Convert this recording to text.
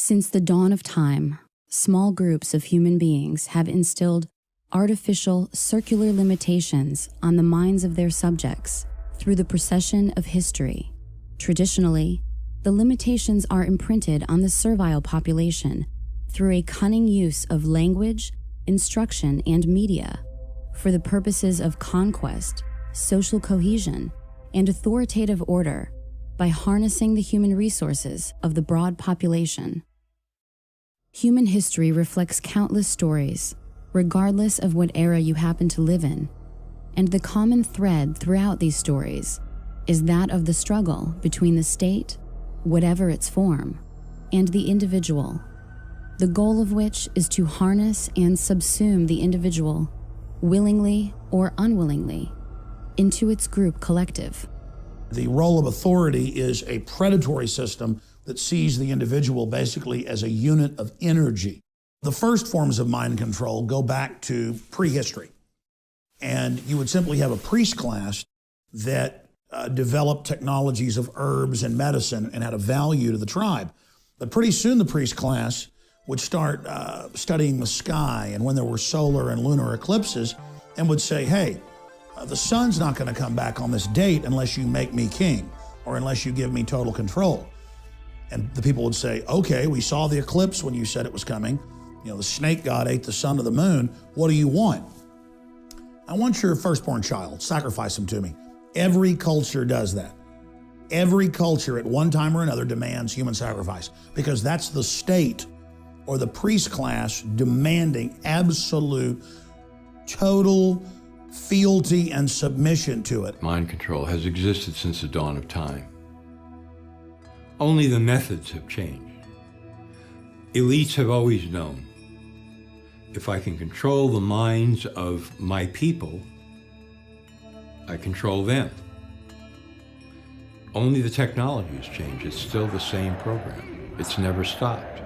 Since the dawn of time, small groups of human beings have instilled artificial circular limitations on the minds of their subjects through the procession of history. Traditionally, the limitations are imprinted on the servile population through a cunning use of language, instruction, and media for the purposes of conquest, social cohesion, and authoritative order by harnessing the human resources of the broad population. Human history reflects countless stories, regardless of what era you happen to live in, and the common thread throughout these stories is that of the struggle between the state, whatever its form, and the individual, the goal of which is to harness and subsume the individual, willingly or unwillingly, into its group collective. The role of authority is a predatory system that sees the individual basically as a unit of energy. The first forms of mind control go back to prehistory. And you would simply have a priest class that developed technologies of herbs and medicine and had a value to the tribe. But pretty soon the priest class would start studying the sky and when there were solar and lunar eclipses and would say, hey, the sun's not going to come back on this date unless you make me king or unless you give me total control. And the people would say, okay, we saw the eclipse when you said it was coming. You know, the snake god ate the sun of the moon. What do you want? I want your firstborn child. Sacrifice him to me. Every culture does that. Every culture at one time or another demands human sacrifice because that's the state or the priest class demanding absolute, total fealty and submission to it. Mind control has existed since the dawn of time. Only the methods have changed. Elites have always known, if I can control the minds of my people, I control them. Only the technology has changed. It's still the same program. It's never stopped.